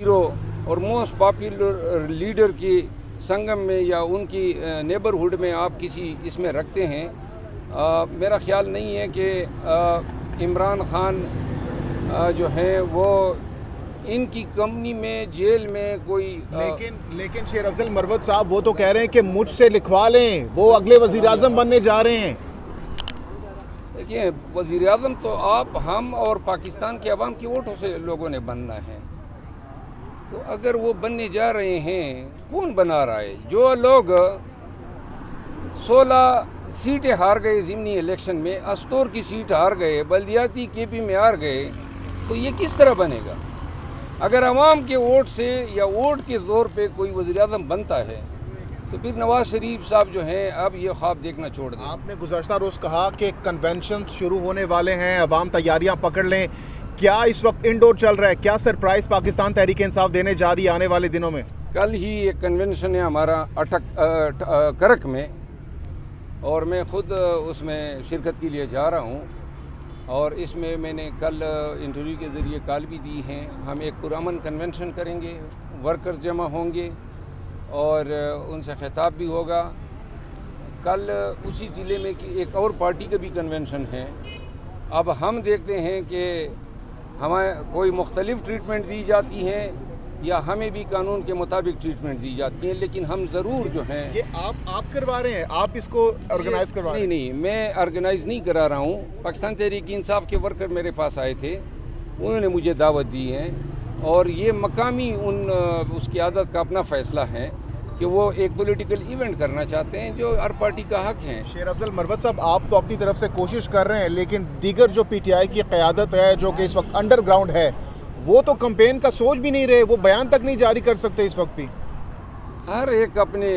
Hero اور most popular leader کی سنگم میں یا ان کی نیبرہڈ میں آپ کسی اس میں رکھتے ہیں. میرا خیال نہیں ہے کہ عمران خان جو ہیں وہ ان کی کمپنی میں جیل میں کوئی لیکن شیر افضل مروت صاحب وہ تو کہہ رہے ہیں کہ مجھ سے لکھوا لیں، وہ اگلے وزیر اعظم بننے جا رہے ہیں. دیکھیں، وزیر اعظم تو آپ، ہم اور پاکستان کے عوام کی ووٹوں سے لوگوں نے بننا ہے. تو اگر وہ بننے جا رہے ہیں، کون بنا رہا ہے؟ جو لوگ 16 سیٹیں ہار گئے ضمنی الیکشن میں، استور کی سیٹ ہار گئے، بلدیاتی کے پی میں ہار گئے، تو یہ کس طرح بنے گا؟ اگر عوام کے ووٹ سے یا ووٹ کے زور پہ کوئی وزیر اعظم بنتا ہے تو پھر نواز شریف صاحب جو ہیں اب یہ خواب دیکھنا چھوڑ دیں. آپ نے گزشتہ روز کہا کہ کنونشنز شروع ہونے والے ہیں، عوام تیاریاں پکڑ لیں. کیا اس وقت انڈور چل رہا ہے؟ کیا سرپرائز پاکستان تحریک انصاف دینے جا رہی ہے آنے والے دنوں میں؟ کل ہی ایک کنونشن ہے ہمارا کرک میں، اور میں خود اس میں شرکت کے لیے جا رہا ہوں. اور اس میں نے کل انٹرویو کے ذریعے کال بھی دی ہیں. ہم ایک پرامن کنونشن کریں گے، ورکر جمع ہوں گے اور ان سے خطاب بھی ہوگا. کل اسی ضلع میں ایک اور پارٹی کا بھی کنونشن ہے. اب ہم دیکھتے ہیں کہ ہمیں کوئی مختلف ٹریٹمنٹ دی جاتی ہے یا ہمیں بھی قانون کے مطابق ٹریٹمنٹ دی جاتی ہے، لیکن ہم ضرور جو ہیں. یہ آپ کروا رہے ہیں؟ آپ اس کو آرگنائز کروا رہے ہیں؟ نہیں، میں آرگنائز نہیں کرا رہا ہوں. پاکستان تحریک انصاف کے ورکر میرے پاس آئے تھے، انہوں نے مجھے دعوت دی ہے، اور یہ مقامی اس قیادت کا اپنا فیصلہ ہے کہ وہ ایک پولیٹیکل ایونٹ کرنا چاہتے ہیں جو ہر پارٹی کا حق ہے. شیر افضل مروت صاحب، آپ تو اپنی طرف سے کوشش کر رہے ہیں، لیکن دیگر جو پی ٹی آئی کی قیادت ہے جو کہ اس وقت انڈر گراؤنڈ ہے، وہ تو کمپین کا سوچ بھی نہیں رہے، وہ بیان تک نہیں جاری کر سکتے اس وقت بھی. ہر ایک اپنے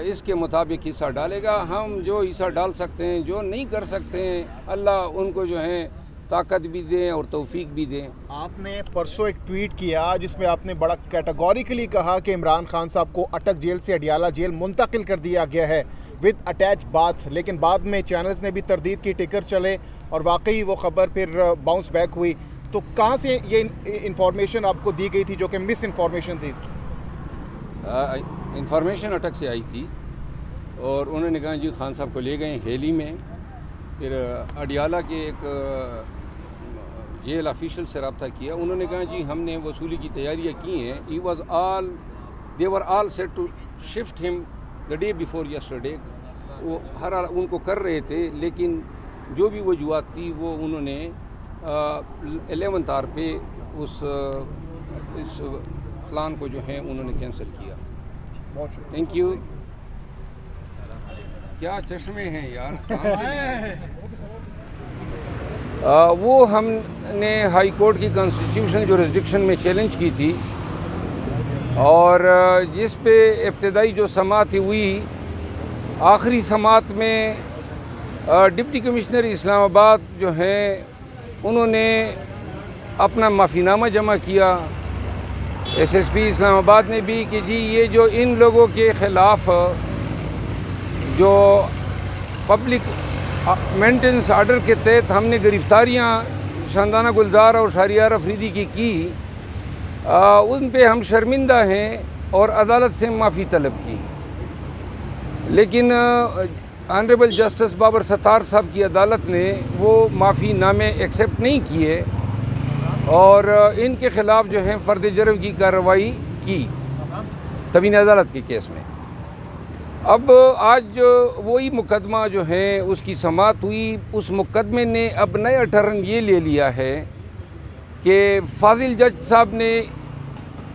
اس کے مطابق حصہ ڈالے گا. ہم جو حصہ ڈال سکتے ہیں، جو نہیں کر سکتے ہیں، اللہ ان کو جو ہے طاقت بھی دیں اور توفیق بھی دیں. آپ نے پرسوں ایک ٹویٹ کیا جس میں آپ نے بڑا کیٹیگوریکلی کہا کہ عمران خان صاحب کو اٹک جیل سے اڈیالہ جیل منتقل کر دیا گیا ہے ود اٹیچ باتھ، لیکن بعد میں چینلز نے بھی تردید کی، ٹکر چلے اور واقعی وہ خبر پھر باؤنس بیک ہوئی. تو کہاں سے یہ انفارمیشن آپ کو دی گئی تھی جو کہ مس انفارمیشن تھی؟ انفارمیشن اٹک سے آئی تھی، اور انہوں نے کہا جی خان صاحب کو لے گئے ہیلی میں. پھر اڈیالہ کے ایک جیل آفیشل سے رابطہ کیا، انہوں نے کہا جی ہم نے وصولی کی تیاریاں کی ہیں. they were all set to shift him the day before yesterday. وہ ہر ان کو کر رہے تھے، لیکن جو بھی وجوہات تھی وہ انہوں نے 11 آور پہ اس پلان کو جو ہے انہوں نے کینسل کیا. Thank you. کیا چشمے ہیں یار! وہ ہم نے ہائی کورٹ کی کانسٹیٹیوشن جورسڈکشن میں چیلنج کی تھی، اور جس پہ ابتدائی جو سماعت ہوئی، آخری سماعت میں ڈپٹی کمشنر اسلام آباد جو ہیں انہوں نے اپنا معافی نامہ جمع کیا. ایس ایس پی اسلام آباد نے بھی کہ جی یہ جو ان لوگوں کے خلاف جو پبلک مینٹیننس آرڈر کے تحت ہم نے گرفتاریاں شاندانہ گلزار اور شہریار افریدی کی ان پہ ہم شرمندہ ہیں اور عدالت سے معافی طلب کی. لیکن آنریبل جسٹس بابر ستار صاحب کی عدالت نے وہ معافی نامے ایکسیپٹ نہیں کیے اور ان کے خلاف جو ہے فرد جرم کی کارروائی کی تبین عدالت کے کیس میں. اب آج وہی مقدمہ جو ہے اس کی سماعت ہوئی. اس مقدمے نے اب نیا ٹرن یہ لے لیا ہے کہ فاضل جج صاحب نے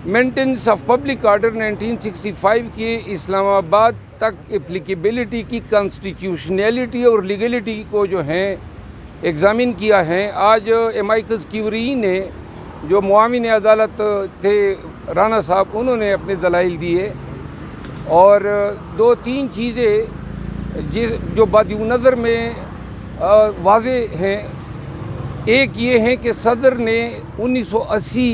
مینٹیننس آف پبلک آرڈر 1965 کے اسلام آباد تک اپلیکیبلٹی کی کانسٹیٹیوشنیلٹی اور لیگلٹی کو جو ہیں ایگزامن کیا ہے. آج امائکس کیوری نے جو معاون عدالت تھے رانا صاحب، انہوں نے اپنے دلائل دیے، اور 2-3 چیزیں جو بادی نظر میں واضح ہیں. ایک یہ ہے کہ صدر نے 1980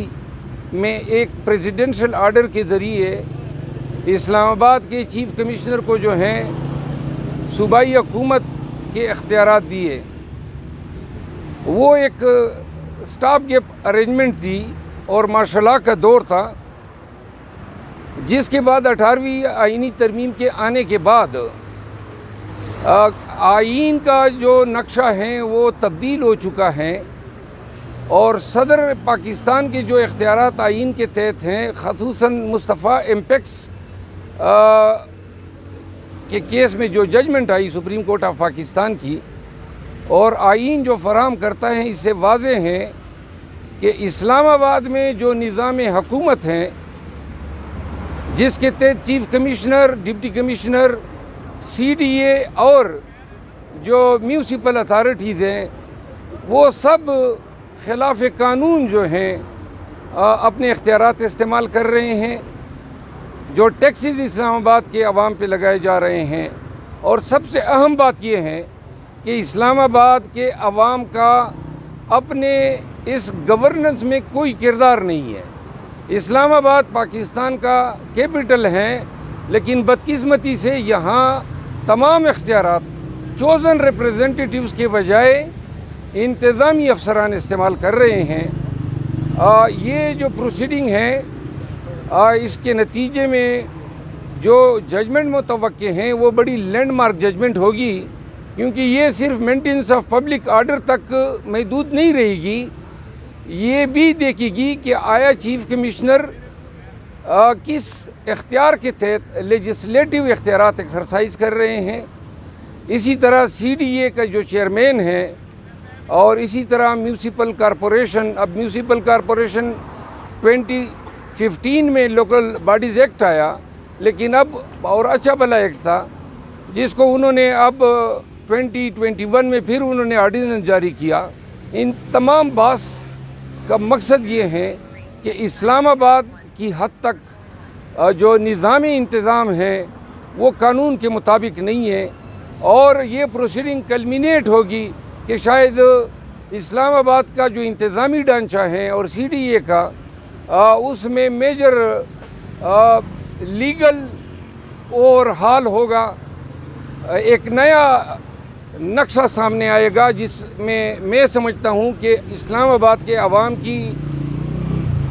میں ایک پریزیڈنشل آرڈر کے ذریعے اسلام آباد کے چیف کمشنر کو جو ہیں صوبائی حکومت کے اختیارات دیے. وہ ایک سٹاپ گیپ ارینجمنٹ تھی اور مارشل لا کا دور تھا، جس کے بعد 18ویں آئینی ترمیم کے آنے کے بعد آئین کا جو نقشہ ہے وہ تبدیل ہو چکا ہے، اور صدر پاکستان کے جو اختیارات آئین کے تحت ہیں، خصوصاً مصطفیٰ امپیکس کے کیس میں جو ججمنٹ آئی سپریم کورٹ آف پاکستان کی، اور آئین جو فراہم کرتا ہے، اس سے واضح ہے کہ اسلام آباد میں جو نظام حکومت ہیں، جس کے تحت chief commissioner, deputy commissioner, CDA اور جو میونسپل اتھارٹیز ہیں، وہ سب خلاف قانون جو ہیں اپنے اختیارات استعمال کر رہے ہیں، جو ٹیکسز اسلام آباد کے عوام پہ لگائے جا رہے ہیں، اور سب سے اہم بات یہ ہے کہ اسلام آباد کے عوام کا اپنے اس گورننس میں کوئی کردار نہیں ہے۔ اسلام آباد پاکستان کا کیپٹل ہے، لیکن بدقسمتی سے یہاں تمام اختیارات چوزن ریپریزنٹیٹیوز کے بجائے انتظامی افسران استعمال کر رہے ہیں۔ یہ جو پروسیڈنگ ہے، اس کے نتیجے میں جو ججمنٹ متوقع ہیں وہ بڑی لینڈ مارک ججمنٹ ہوگی، کیونکہ یہ صرف مینٹیننس آف پبلک آرڈر تک محدود نہیں رہے گی، یہ بھی دیکھے گی کہ آیا چیف کمشنر کس اختیار کے تحت لیجسلیٹو اختیارات ایکسرسائز کر رہے ہیں۔ اسی طرح CDA کا جو چیئرمین ہے، اور اسی طرح میونسپل کارپوریشن، اب میونسپل کارپوریشن 2015 میں لوکل باڈیز ایکٹ آیا، لیکن اب اور اچھا بھلا ایکٹ تھا، جس کو انہوں نے اب 2021 میں پھر انہوں نے آرڈیننس جاری کیا۔ ان تمام بحث کا مقصد یہ ہے کہ اسلام آباد کی حد تک جو نظامی انتظام ہے وہ قانون کے مطابق نہیں ہے، اور یہ پروسیڈنگ کلمینیٹ ہوگی کہ شاید اسلام آباد کا جو انتظامی ڈھانچہ ہے اور CDA کا، اس میں میجر لیگل اور حال ہوگا، ایک نیا نقشہ سامنے آئے گا، جس میں سمجھتا ہوں کہ اسلام آباد کے عوام کی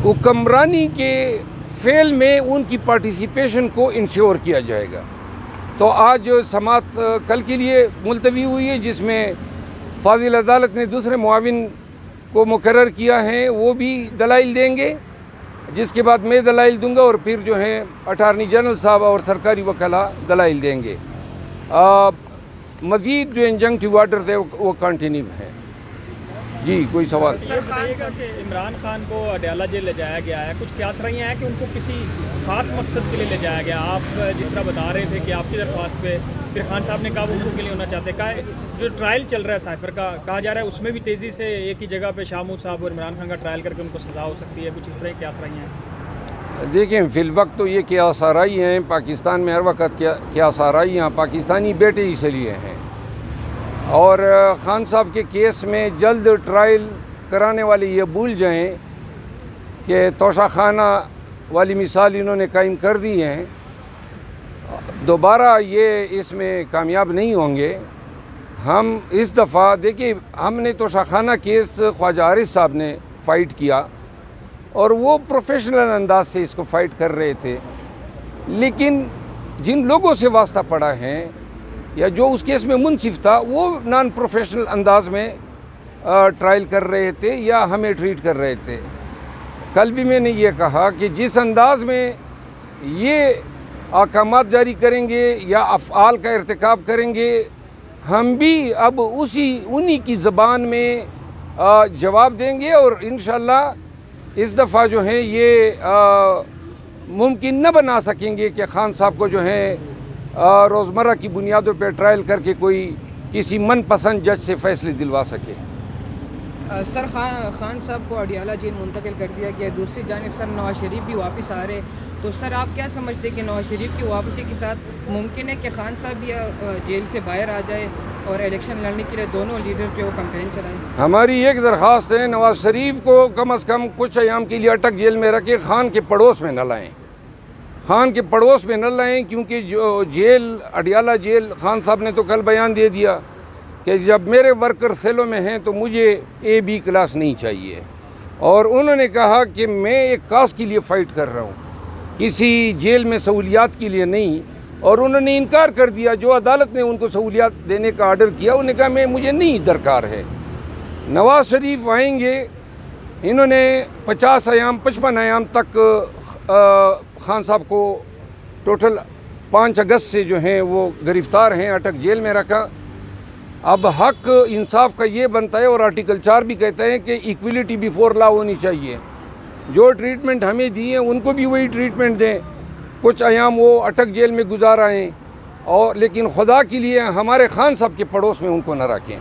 حکمرانی کے فعل میں ان کی پارٹیسپیشن کو انشور کیا جائے گا۔ تو آج سماعت کل کے لیے ملتوی ہوئی ہے، جس میں فاضل عدالت نے دوسرے معاون کو مقرر کیا ہے، وہ بھی دلائل دیں گے، جس کے بعد میں دلائل دوں گا، اور پھر جو ہیں اٹارنی جنرل صاحب اور سرکاری وکلاء دلائل دیں گے۔ مزید جو انجنکٹیو آرڈر تھے وہ کنٹینیو ہیں۔ جی، کوئی سوال؟ سر بتائیے گا کہ عمران خان کو اڈیالہ جیل لے جایا گیا ہے، کچھ قیاس رائیاں ہیں کہ ان کو کسی خاص مقصد کے لیے لے جایا گیا؟ آپ جس طرح بتا رہے تھے کہ آپ کی درخواست پہ پھر خان صاحب نے کہا وہ ملک کے لیے ہونا چاہتے ہیں، جو ٹرائل چل رہا ہے سائفر کا، کہا جا رہا ہے اس میں بھی تیزی سے ایک ہی جگہ پہ شاہ محمود صاحب اور عمران خان کا ٹرائل کر کے ان کو سزا ہو سکتی ہے، کچھ اس طرح کی قیاس رائیاں ہیں؟ دیکھیں، فی الوقت تو یہ قیاس آرائی ہیں، پاکستان میں ہر وقت قیاس آرائیاں پاکستانی بیٹے ہی سے لیے ہیں، اور خان صاحب کے کیس میں جلد ٹرائل کرانے والے یہ بھول جائیں کہ توشہ خانہ والی مثال انہوں نے قائم کر دی ہے، دوبارہ یہ اس میں کامیاب نہیں ہوں گے۔ ہم اس دفعہ دیکھیں، ہم نے توشہ خانہ کیس خواجہ عارف صاحب نے فائٹ کیا، اور وہ پروفیشنل انداز سے اس کو فائٹ کر رہے تھے، لیکن جن لوگوں سے واسطہ پڑا ہے یا جو اس کیس میں منصف تھا، وہ نان پروفیشنل انداز میں ٹرائل کر رہے تھے یا ہمیں ٹریٹ کر رہے تھے۔ کل بھی میں نے یہ کہا کہ جس انداز میں یہ احکامات جاری کریں گے یا افعال کا ارتکاب کریں گے، ہم بھی اب انہی کی زبان میں جواب دیں گے، اور انشاءاللہ اس دفعہ جو ہے یہ ممکن نہ بنا سکیں گے کہ خان صاحب کو جو ہے روزمرہ کی بنیادوں پہ ٹرائل کر کے کوئی کسی من پسند جج سے فیصلے دلوا سکے۔ سر خان صاحب کو اڈیالہ جیل منتقل کر دیا گیا، دوسری جانب سر نواز شریف بھی واپس آ رہے، تو سر آپ کیا سمجھتے کہ نواز شریف کی واپسی کے ساتھ ممکن ہے کہ خان صاحب بھی جیل سے باہر آ جائے اور الیکشن لڑنے کے لیے دونوں لیڈر جو کمپین چلائیں؟ ہماری ایک درخواست ہے، نواز شریف کو کم از کم کچھ ایام کے لیے اٹک جیل میں رکھے، خان کے پڑوس میں نہ لائیں، خان کے پڑوس میں نہ لائیں، کیونکہ جو جیل اڈیالہ جیل، خان صاحب نے تو کل بیان دے دیا کہ جب میرے ورکر سیلوں میں ہیں تو مجھے A B کلاس نہیں چاہیے، اور انہوں نے کہا کہ میں ایک کاز کے لیے فائٹ کر رہا ہوں، کسی جیل میں سہولیات کے لیے نہیں، اور انہوں نے انکار کر دیا۔ جو عدالت نے ان کو سہولیات دینے کا آرڈر کیا، انہوں نے کہا مجھے نہیں درکار ہے۔ نواز شریف آئیں گے، انہوں نے 50 ایام 55 ایام تک خان صاحب کو ٹوٹل 5 اگست سے جو ہیں وہ گرفتار ہیں، اٹک جیل میں رکھا۔ اب حق انصاف کا یہ بنتا ہے، اور آرٹیکل 4 بھی کہتا ہے کہ ایکویلٹی بیفور لا ہونی چاہیے۔ جو ٹریٹمنٹ ہمیں دی ہیں ان کو بھی وہی ٹریٹمنٹ دیں۔ کچھ ایام وہ اٹک جیل میں گزار آئیں، اور لیکن خدا کے لیے ہمارے خان صاحب کے پڑوس میں ان کو نہ رکھیں۔